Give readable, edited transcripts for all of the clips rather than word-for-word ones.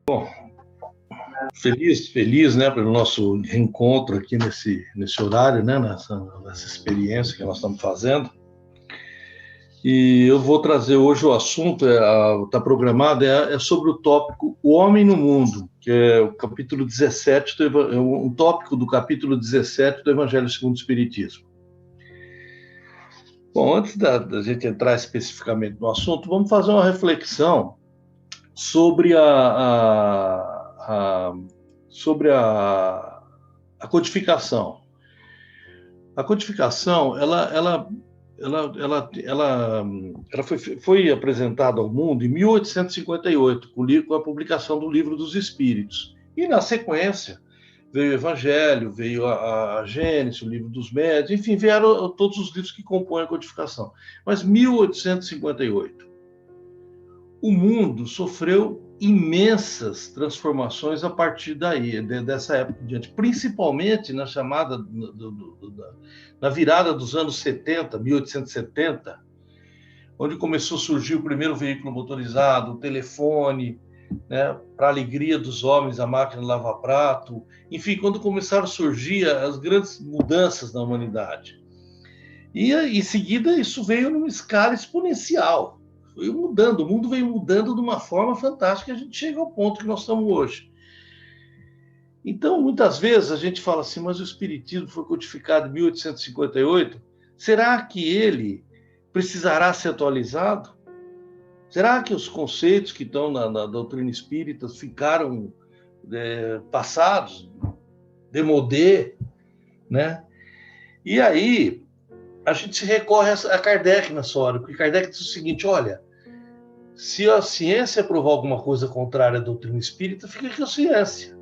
Bom, feliz, né, pelo nosso reencontro aqui nesse horário, né, nessa experiência que nós estamos fazendo. E eu vou trazer hoje o assunto, está programado, é sobre o tópico O Homem no Mundo, que é o capítulo 17, um tópico do capítulo 17 do Evangelho segundo o Espiritismo. Bom, antes da gente entrar especificamente no assunto, vamos fazer uma reflexão sobre sobre a codificação. A codificação, ela foi apresentada ao mundo em 1858, com a publicação do Livro dos Espíritos. E, na sequência, veio o Evangelho, veio a Gênesis, o Livro dos Médiuns, enfim, vieram todos os livros que compõem a codificação. Mas 1858, o mundo sofreu imensas transformações a partir dessa época em diante, principalmente na chamada, na virada dos anos 70, 1870, onde começou a surgir o primeiro veículo motorizado, o telefone, né, para a alegria dos homens, a máquina de lavar prato, enfim, quando começaram a surgir as grandes mudanças na humanidade. E, em seguida, isso veio numa escala exponencial. Foi mudando, o mundo veio mudando de uma forma fantástica, a gente chega ao ponto que nós estamos hoje. Então, muitas vezes a gente fala assim, mas o Espiritismo foi codificado em 1858, será que ele precisará ser atualizado? Será que os conceitos que estão na doutrina espírita ficaram passados, démodé, né? E aí a gente se recorre a Kardec nessa hora, porque Kardec diz o seguinte, olha, se a ciência provar alguma coisa contrária à doutrina espírita, fica com a ciência.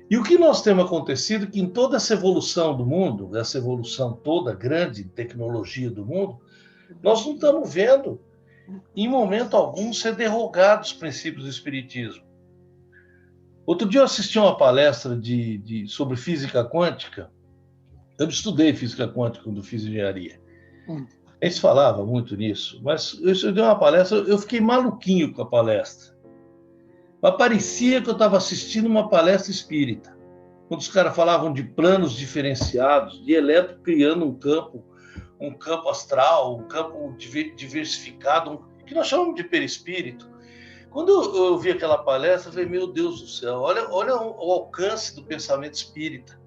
E o que nós temos acontecido é que em toda essa evolução do mundo, essa evolução toda, grande tecnologia do mundo, nós não estamos vendo, em momento algum, ser derrogados os princípios do espiritismo. Outro dia eu assisti uma palestra sobre física quântica. Eu estudei física quântica quando fiz engenharia. Eles falavam muito nisso, mas eu dei uma palestra, eu fiquei maluquinho com a palestra. Mas parecia que eu estava assistindo uma palestra espírita, quando os caras falavam de planos diferenciados, de elétron criando um campo astral, um campo diversificado, que nós chamamos de perispírito. Quando eu vi aquela palestra, eu falei, meu Deus do céu, olha o alcance do pensamento espírita.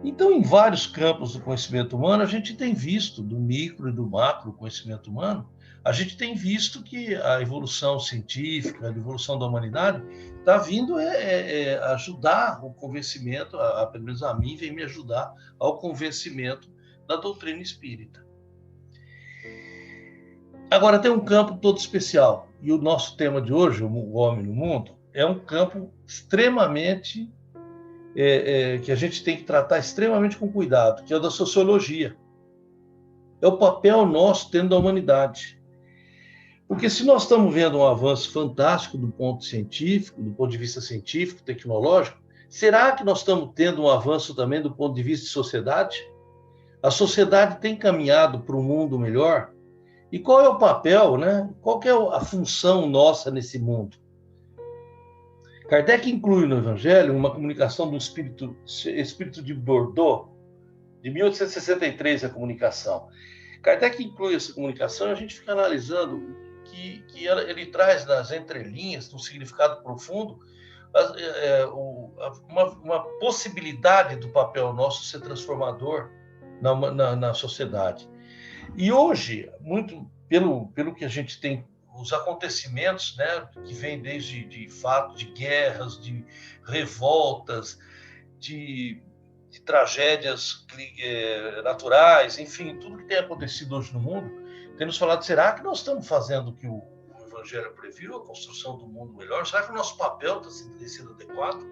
Então, em vários campos do conhecimento humano, a gente tem visto, do micro e do macro conhecimento humano, a gente tem visto que a evolução científica, a evolução da humanidade, está vindo ajudar o convencimento, pelo menos a mim, vem me ajudar ao convencimento da doutrina espírita. Agora, tem um campo todo especial, e o nosso tema de hoje, o Homem no Mundo, é um campo extremamente que a gente tem que tratar extremamente com cuidado, que é o da sociologia. É o papel nosso dentro da humanidade. Porque se nós estamos vendo um avanço fantástico do ponto científico, do ponto de vista científico, tecnológico, será que nós estamos tendo um avanço também do ponto de vista de sociedade? A sociedade tem caminhado para um mundo melhor? E qual é o papel, né? Qual que é a função nossa nesse mundo? Kardec inclui no Evangelho uma comunicação do espírito de Bordeaux, de 1863, a comunicação. Kardec inclui essa comunicação e a gente fica analisando que ele traz nas entrelinhas, no significado profundo, uma possibilidade do papel nosso ser transformador na sociedade. E hoje, muito pelo que a gente tem, os acontecimentos, né, que vêm desde fatos de guerras, de revoltas, de tragédias naturais, enfim, tudo que tem acontecido hoje no mundo, tem nos falado, será que nós estamos fazendo o que o Evangelho previu, a construção do mundo melhor? Será que o nosso papel tem sido adequado?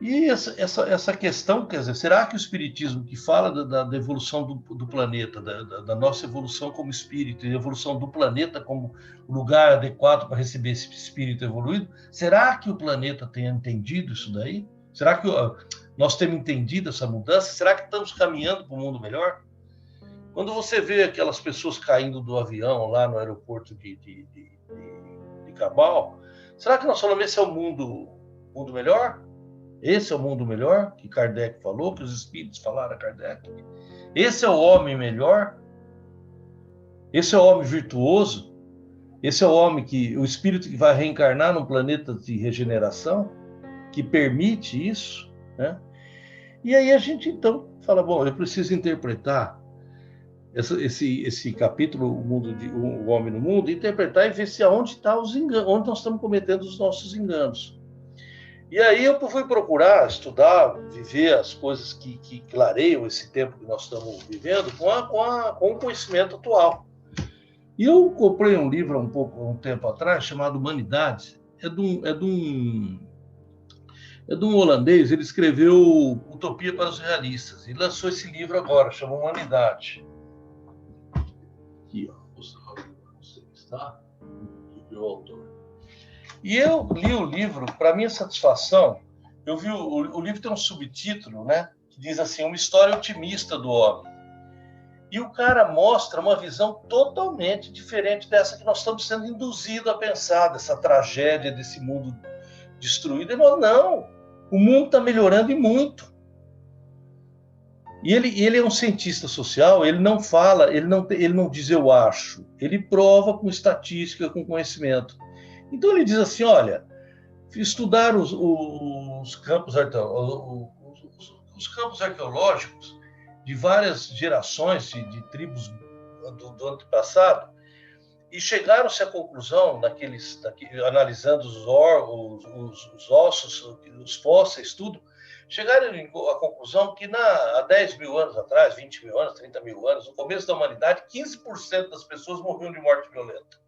E essa questão, quer dizer, será que o Espiritismo, que fala da evolução do planeta, da nossa evolução como espírito, e a evolução do planeta como lugar adequado para receber esse espírito evoluído, será que o planeta tem entendido isso daí? Será que nós temos entendido essa mudança? Será que estamos caminhando para um mundo melhor? Quando você vê aquelas pessoas caindo do avião lá no aeroporto de cabal, será que nós falamos esse é o mundo melhor? Esse é o mundo melhor que Kardec falou, que os espíritos falaram a Kardec? Esse é o homem melhor? Esse é o homem virtuoso? Esse é o espírito que vai reencarnar num planeta de regeneração, que permite isso, né? E aí a gente então fala, bom, eu preciso interpretar esse capítulo, o Homem no Mundo, interpretar e ver se aonde está os enganos, onde nós estamos cometendo os nossos enganos. E aí eu fui procurar estudar, viver as coisas que clareiam esse tempo que nós estamos vivendo com o conhecimento atual. E eu comprei um livro um tempo atrás chamado Humanidade. É de um holandês. Ele escreveu Utopia para os Realistas e lançou esse livro agora, chama Humanidade. Aqui, ó, tá? O autor. E eu li o livro, para minha satisfação. Eu vi o livro tem um subtítulo, né, que diz assim: uma história otimista do homem. E o cara mostra uma visão totalmente diferente dessa que nós estamos sendo induzidos a pensar, dessa tragédia, desse mundo destruído. Ele falou, não, o mundo está melhorando e muito. E ele é um cientista social, ele não fala, ele não diz eu acho, ele prova com estatística, com conhecimento. Então ele diz assim, olha, estudar os campos arqueológicos de várias gerações de tribos do antepassado, e chegaram-se à conclusão, analisando os ossos, os fósseis, tudo, chegaram à conclusão que há 10 mil anos atrás, 20 mil anos, 30 mil anos, no começo da humanidade, 15% das pessoas morriam de morte violenta.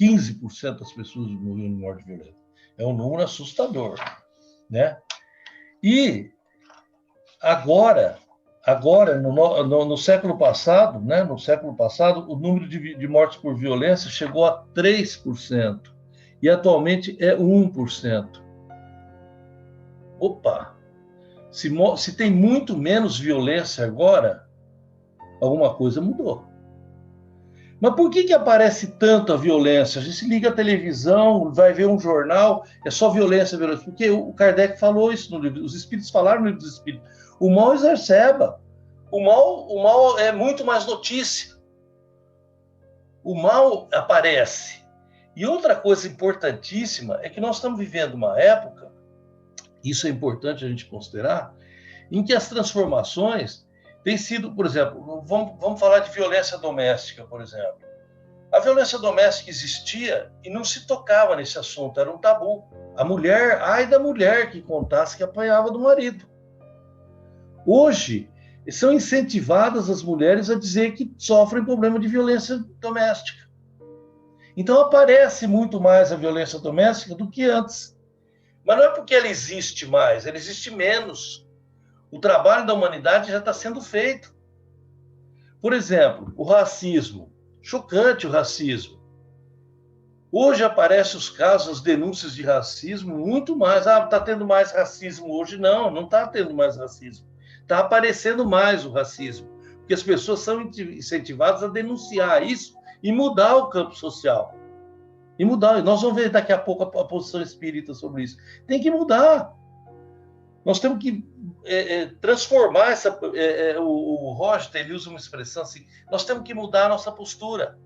15% das pessoas morriam de morte violenta. É um número assustador, né? E agora no século passado, né? No século passado, o número de mortes por violência chegou a 3% e atualmente é 1%. Opa! Se tem muito menos violência agora, alguma coisa mudou. Mas por que aparece tanto a violência? A gente liga a televisão, vai ver um jornal, é só violência, violência. Porque o Kardec falou isso no livro, os espíritos falaram no livro dos espíritos. O mal exacerba. O mal é muito mais notícia. O mal aparece. E outra coisa importantíssima é que nós estamos vivendo uma época, isso é importante a gente considerar, em que as transformações têm sido, por exemplo, vamos falar de violência doméstica, por exemplo. A violência doméstica existia e não se tocava nesse assunto, era um tabu. A mulher, ai da mulher que contasse que apanhava do marido. Hoje, são incentivadas as mulheres a dizer que sofrem problema de violência doméstica. Então, aparece muito mais a violência doméstica do que antes. Mas não é porque ela existe mais, ela existe menos. O trabalho da humanidade já está sendo feito. Por exemplo, o racismo. Chocante o racismo. Hoje aparecem os casos, as denúncias de racismo, muito mais. Ah, está tendo mais racismo hoje. Não está tendo mais racismo. Está aparecendo mais o racismo. Porque as pessoas são incentivadas a denunciar isso e mudar o campo social. E mudar. Nós vamos ver daqui a pouco a posição espírita sobre isso. Tem que mudar. Nós temos que transformar essa... o Roger, ele usa uma expressão assim, nós temos que mudar a nossa postura.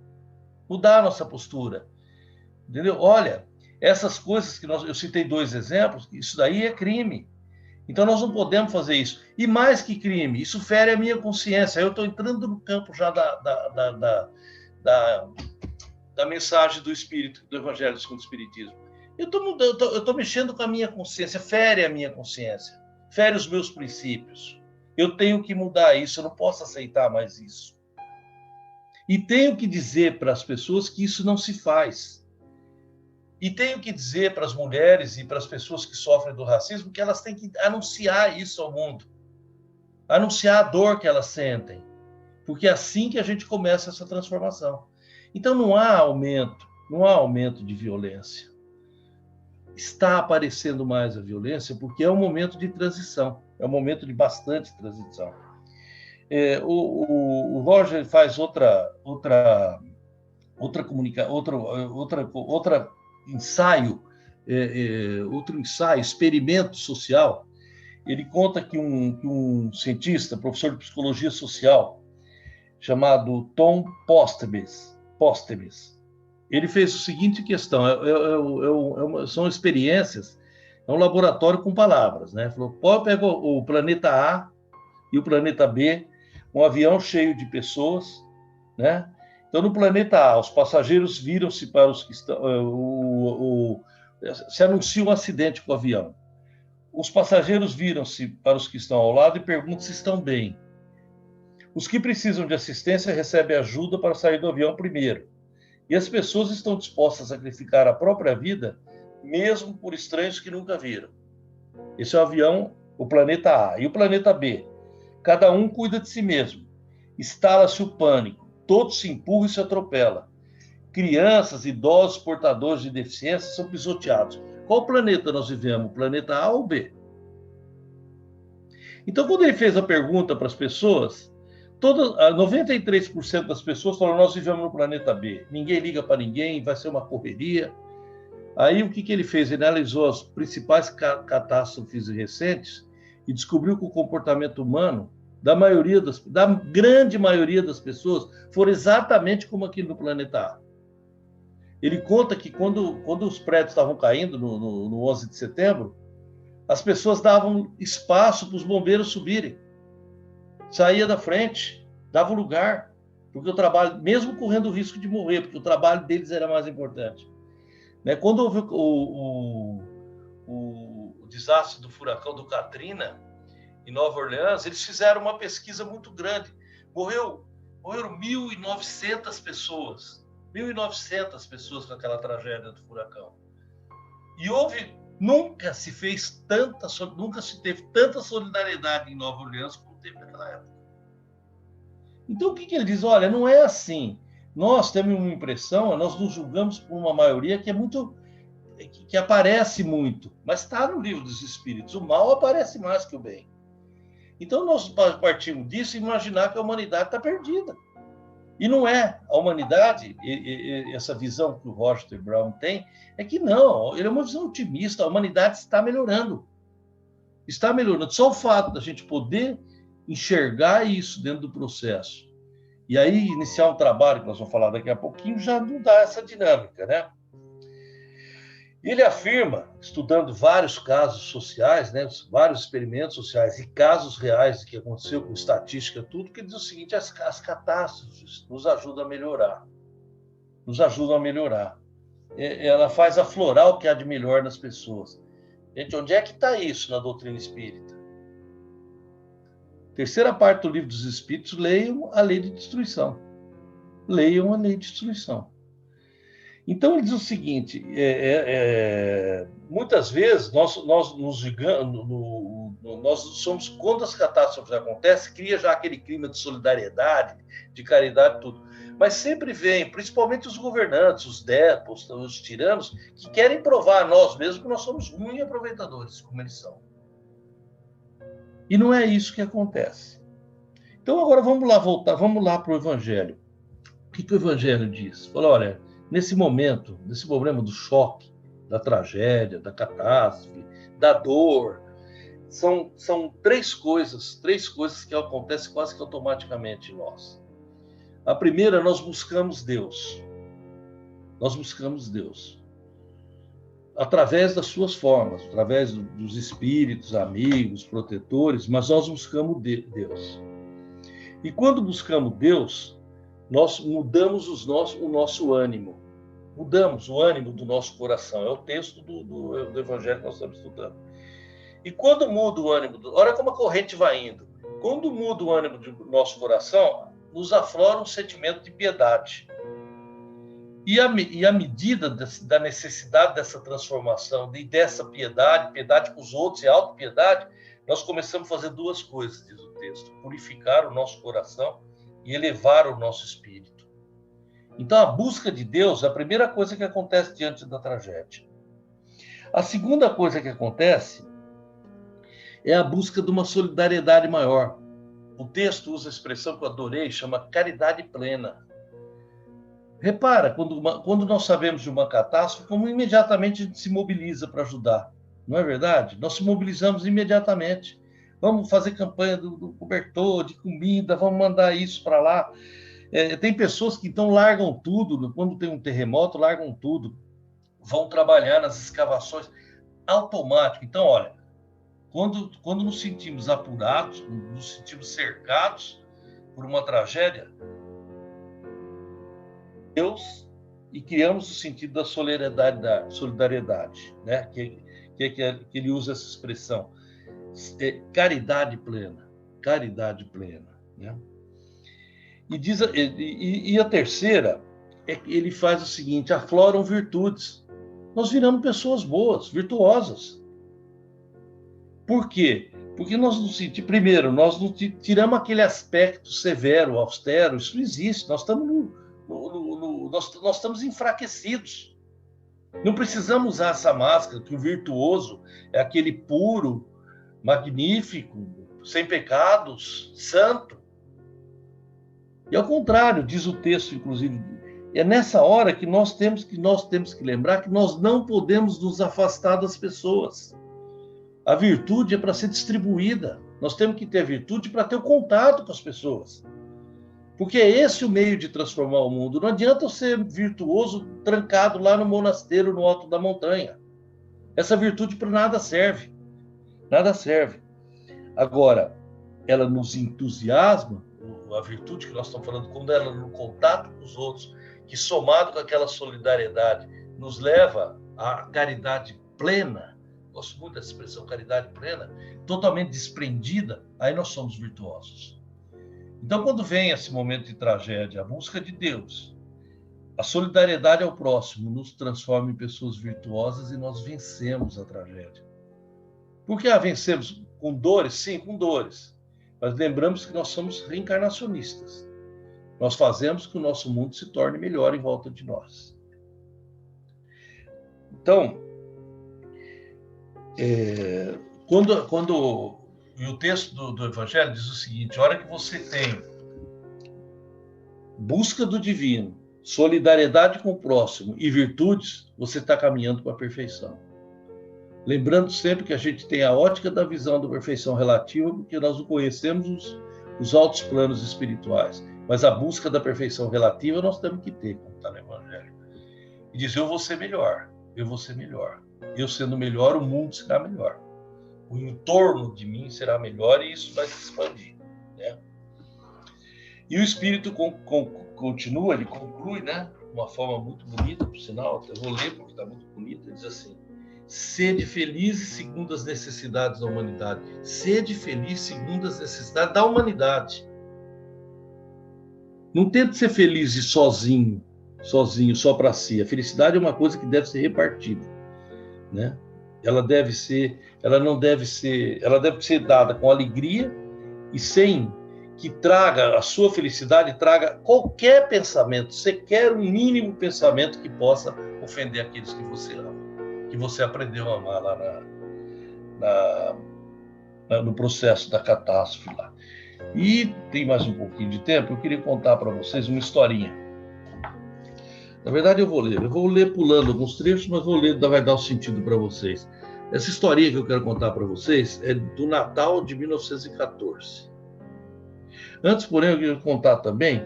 Mudar a nossa postura. Entendeu? Olha, essas coisas que eu citei 2 exemplos, isso daí é crime. Então nós não podemos fazer isso. E mais que crime, isso fere a minha consciência. Eu estou entrando no campo já da mensagem do Espírito, do Evangelho segundo o Espiritismo. Eu estou mexendo com a minha consciência, fere a minha consciência, fere os meus princípios. Eu tenho que mudar isso, eu não posso aceitar mais isso. E tenho que dizer para as pessoas que isso não se faz. E tenho que dizer para as mulheres e para as pessoas que sofrem do racismo que elas têm que anunciar isso ao mundo. Anunciar a dor que elas sentem. Porque é assim que a gente começa essa transformação. Então não há aumento de violência. Está aparecendo mais a violência porque é um momento de transição, é um momento de bastante transição. O Roger faz outra ensaio, experimento social. Ele conta que um cientista, professor de psicologia social, chamado Tom Postebes, ele fez a seguinte questão: são experiências, é um laboratório com palavras, né? Falou, pega o planeta A e o planeta B, um avião cheio de pessoas, né? Então, no planeta A, os passageiros viram-se para os que estão. Se anuncia um acidente com o avião. Os passageiros viram-se para os que estão ao lado e perguntam se estão bem. Os que precisam de assistência recebem ajuda para sair do avião primeiro. E as pessoas estão dispostas a sacrificar a própria vida, mesmo por estranhos que nunca viram. Esse é o avião, o planeta A. E o planeta B? Cada um cuida de si mesmo. Instala-se o pânico. Todos se empurram e se atropelam. Crianças, idosos, portadores de deficiências são pisoteados. Qual planeta nós vivemos? O planeta A ou B? Então, quando ele fez a pergunta para as pessoas, 93% das pessoas falaram, nós vivemos no planeta B. Ninguém liga para ninguém, vai ser uma correria. Aí, o que ele fez? Ele analisou as principais catástrofes recentes e descobriu que o comportamento humano da grande maioria das pessoas foram exatamente como aqui no planeta A. Ele conta que quando os prédios estavam caindo no 11 de setembro, as pessoas davam espaço para os bombeiros subirem. Saía da frente, dava lugar, porque o trabalho, mesmo correndo o risco de morrer, porque o trabalho deles era mais importante. Né? Quando houve o desastre do furacão do Katrina, em Nova Orleans, eles fizeram uma pesquisa muito grande. Morreram 1.900 pessoas. 1.900 pessoas com aquela tragédia do furacão. E nunca se teve tanta solidariedade em Nova Orleans como teve naquela época. Então, o que ele diz? Olha, não é assim. Nós temos uma impressão, nós nos julgamos por uma maioria que aparece muito, mas está no livro dos Espíritos. O mal aparece mais que o bem. Então, nós partimos disso e imaginar que a humanidade está perdida. E não é. A humanidade, essa visão que o Roger Brown tem, é que não, ele é uma visão otimista. A humanidade está melhorando. Está melhorando. Só o fato da gente poder enxergar isso dentro do processo e aí iniciar um trabalho, que nós vamos falar daqui a pouquinho, já não dá essa dinâmica, né? Ele afirma, estudando vários casos sociais, né, vários experimentos sociais e casos reais que aconteceu com estatística, tudo, que ele diz o seguinte: as catástrofes nos ajudam a melhorar. Nos ajudam a melhorar. Ela faz aflorar o que há de melhor nas pessoas. Gente, onde é que está isso na doutrina espírita? Terceira parte do livro dos Espíritos, leiam a lei de destruição. Leiam a lei de destruição. Então, ele diz o seguinte, muitas vezes nós somos, quando as catástrofes acontecem, cria já aquele clima de solidariedade, de caridade, tudo. Mas sempre vem, principalmente os governantes, os déspotas, os tiranos, que querem provar a nós mesmos que nós somos ruins aproveitadores, como eles são. E não é isso que acontece. Então, agora vamos lá para o Evangelho. O que o Evangelho diz? Fala, olha, nesse problema do choque, da tragédia, da catástrofe, da dor, são três coisas que acontecem quase que automaticamente em nós. A primeira, nós buscamos Deus. Nós buscamos Deus. Através das suas formas, através dos espíritos, amigos, protetores, mas nós buscamos Deus. E quando buscamos Deus, nós mudamos o nosso ânimo. Mudamos o ânimo do nosso coração. É o texto do Evangelho que nós estamos estudando. E quando muda o ânimo, olha como a corrente vai indo. Quando muda o ânimo do nosso coração, nos aflora um sentimento de piedade. E à medida da necessidade dessa transformação e dessa piedade com os outros e autopiedade, nós começamos a fazer duas coisas, diz o texto: purificar o nosso coração e elevar o nosso espírito. Então, a busca de Deus é a primeira coisa que acontece diante da tragédia. A segunda coisa que acontece é a busca de uma solidariedade maior. O texto usa a expressão que eu adorei, chama caridade plena. Repara, quando nós sabemos de uma catástrofe, como imediatamente a gente se mobiliza para ajudar. Não é verdade? Nós se mobilizamos imediatamente. Vamos fazer campanha do cobertor, de comida, vamos mandar isso para lá. Tem pessoas que então largam tudo, quando tem um terremoto, largam tudo, vão trabalhar nas escavações automático. Então, olha, quando nos sentimos apurados, nos sentimos cercados por uma tragédia, Deus, e criamos o sentido da solidariedade, né? Que ele usa essa expressão, caridade plena, né? E a terceira é que ele faz o seguinte: afloram virtudes. Nós viramos pessoas boas, virtuosas. Por quê? Porque nós nos sentimos, primeiro, nós não tiramos aquele aspecto severo, austero, isso não existe, nós estamos nós estamos enfraquecidos. Não precisamos usar essa máscara, que o virtuoso é aquele puro, magnífico, sem pecados, santo. E ao contrário, diz o texto, inclusive, é nessa hora que nós temos que lembrar que nós não podemos nos afastar das pessoas. A virtude é para ser distribuída. Nós temos que ter a virtude para ter o contato com as pessoas. Porque é esse o meio de transformar o mundo. Não adianta eu ser virtuoso trancado lá no monasteiro, no alto da montanha. Essa virtude para nada serve. Nada serve. Agora, ela nos entusiasma, a virtude que nós estamos falando, quando ela no contato com os outros, que somado com aquela solidariedade, nos leva à caridade plena, gosto muito dessa expressão, caridade plena, totalmente desprendida, aí nós somos virtuosos. Então, quando vem esse momento de tragédia, a busca de Deus, a solidariedade ao próximo nos transforma em pessoas virtuosas e nós vencemos a tragédia. Por que vencemos? Com dores? Sim, com dores. Mas lembramos que nós somos reencarnacionistas. Nós fazemos que o nosso mundo se torne melhor em volta de nós. Então, e o texto do Evangelho diz o seguinte: a hora que você tem busca do divino, solidariedade com o próximo e virtudes, você está caminhando para a perfeição. Lembrando sempre que a gente tem a ótica da visão da perfeição relativa, porque nós não conhecemos os altos planos espirituais. Mas a busca da perfeição relativa nós temos que ter, como está no Evangelho. E diz: eu vou ser melhor, eu vou ser melhor. Eu sendo melhor, o mundo será melhor. O entorno de mim será melhor e isso vai se expandir, né? E o Espírito continua, ele conclui, né? De uma forma muito bonita, por sinal, eu vou ler porque está muito bonito, ele diz assim: sede felizes segundo as necessidades da humanidade. Sede feliz segundo as necessidades da humanidade. Não tente ser feliz e sozinho, só para si. A felicidade é uma coisa que deve ser repartida, né? Ela deve ser dada com alegria e sem que traga a sua felicidade, traga qualquer pensamento, sequer um mínimo pensamento que possa ofender aqueles que você ama, que você aprendeu a amar lá no processo da catástrofe lá. E tem mais um pouquinho de tempo, eu queria contar para vocês uma historinha. Na verdade, eu vou ler pulando alguns trechos, mas vou ler, vai dar o sentido para vocês. Essa historinha que eu quero contar para vocês é do Natal de 1914. Antes, porém, eu queria contar também,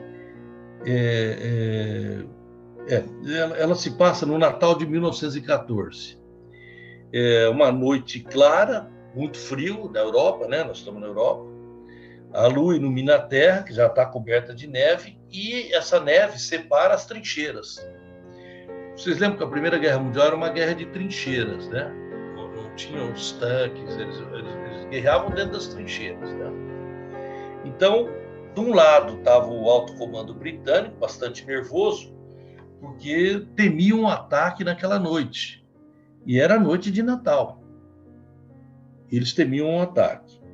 ela se passa no Natal de 1914. É uma noite clara, muito frio na Europa, né? Nós estamos na Europa. A lua ilumina a terra, que já está coberta de neve, e essa neve separa as trincheiras. Vocês lembram que a Primeira Guerra Mundial era uma guerra de trincheiras, né? Não tinham os tanques, eles guerreavam dentro das trincheiras, né? Então, de um lado estava o alto comando britânico, bastante nervoso, porque temiam um ataque naquela noite. E era noite de Natal. Eles temiam um ataque.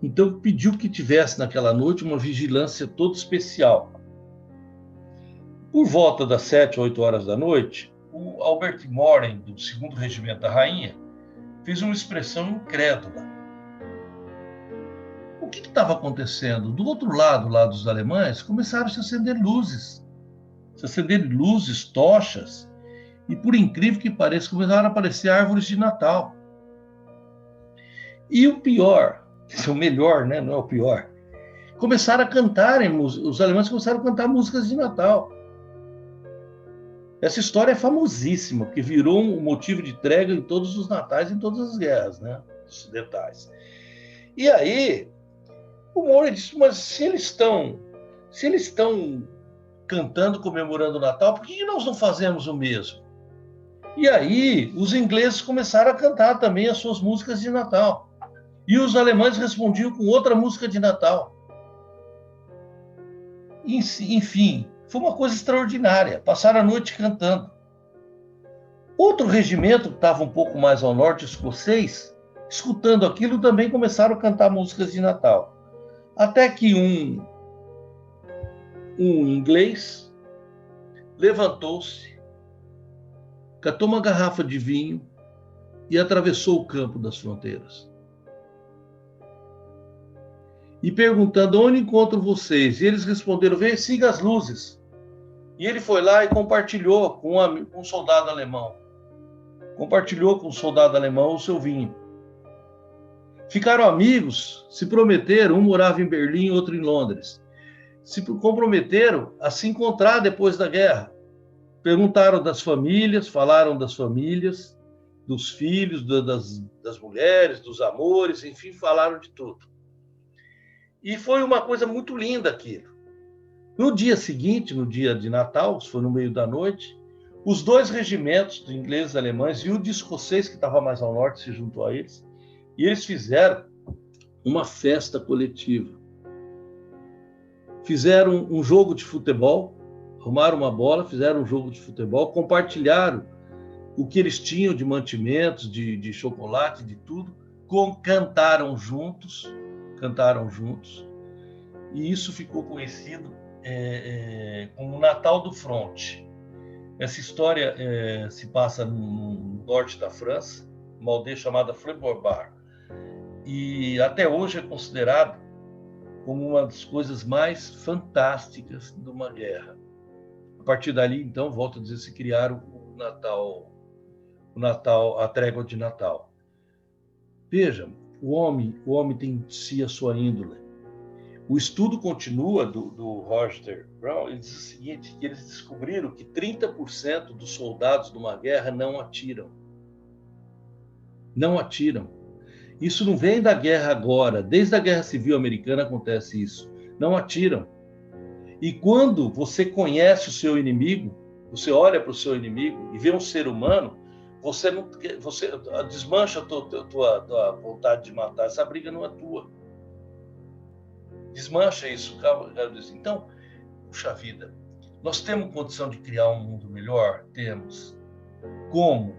Então, pediu que tivesse naquela noite uma vigilância toda especial. Por volta das 7, 8 horas da noite, o Albert Moren, do 2º Regimento da Rainha, fez uma expressão incrédula. O que estava acontecendo? Do outro lado, lá dos alemães, começaram a se acender luzes. se acenderam luzes, tochas, e por incrível que pareça, começaram a aparecer árvores de Natal. E o pior, esse é o melhor, né? Não é o pior, começaram a cantarem, os alemães começaram a cantar músicas de Natal. Essa história é famosíssima, porque virou um motivo de trégua em todos os natais, em todas as guerras, né, ocidentais. E aí, o Moura disse, mas se eles estão cantando, comemorando o Natal, por que nós não fazemos o mesmo? E aí, os ingleses começaram a cantar também as suas músicas de Natal. E os alemães respondiam com outra música de Natal. Enfim, foi uma coisa extraordinária. Passaram a noite cantando. Outro regimento, que estava um pouco mais ao norte, escocês, escutando aquilo, também começaram a cantar músicas de Natal. Até que um inglês levantou-se, catou uma garrafa de vinho e atravessou o campo das fronteiras. E perguntando, onde encontro vocês? E eles responderam, vem, siga as luzes. E ele foi lá e compartilhou com um soldado alemão. Compartilhou com o soldado alemão o seu vinho. Ficaram amigos, se prometeram, um morava em Berlim, outro em Londres. Se comprometeram a se encontrar depois da guerra. Perguntaram das famílias, falaram das famílias, dos filhos, das mulheres, dos amores, enfim, falaram de tudo. E foi uma coisa muito linda aquilo. No dia seguinte, no dia de Natal, foi no meio da noite, os dois regimentos de ingleses e alemães e o de escocês, que estava mais ao norte, se juntou a eles, e eles fizeram uma festa coletiva. Fizeram um jogo de futebol, arrumaram uma bola, fizeram um jogo de futebol, compartilharam o que eles tinham de mantimentos, de chocolate, de tudo, cantaram juntos, e isso ficou conhecido como o Natal do Fronte. Essa história se passa no norte da França, uma aldeia chamada Fleury-Barbart, e até hoje é considerado como uma das coisas mais fantásticas de uma guerra. A partir dali, então, volto a dizer, se criaram o Natal, a trégua de Natal. Veja, o homem tem em si a sua índole. O estudo continua do Roger Brown, ele diz o seguinte, que eles descobriram que 30% dos soldados de uma guerra não atiram. Não atiram. Isso não vem da guerra agora, desde a Guerra Civil Americana acontece isso. Não atiram. E quando você conhece o seu inimigo, você olha para o seu inimigo e vê um ser humano, você desmancha a tua vontade de matar. Essa briga não é tua. Desmancha isso. Então, puxa vida, nós temos condição de criar um mundo melhor? Temos. Como?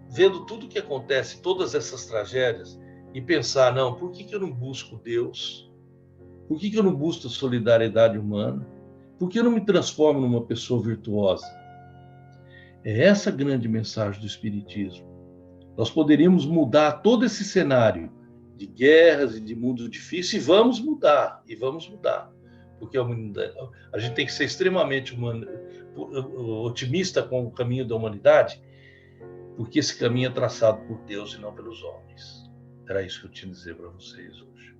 Vendo tudo o que acontece, todas essas tragédias, e pensar, não, por que eu não busco Deus? Por que eu não busco a solidariedade humana? Por que eu não me transformo numa pessoa virtuosa? É essa a grande mensagem do Espiritismo. Nós poderíamos mudar todo esse cenário de guerras e de mundos difíceis, e vamos mudar, porque a gente tem que ser extremamente otimista com o caminho da humanidade, porque esse caminho é traçado por Deus e não pelos homens. Era isso que eu tinha a dizer para vocês hoje.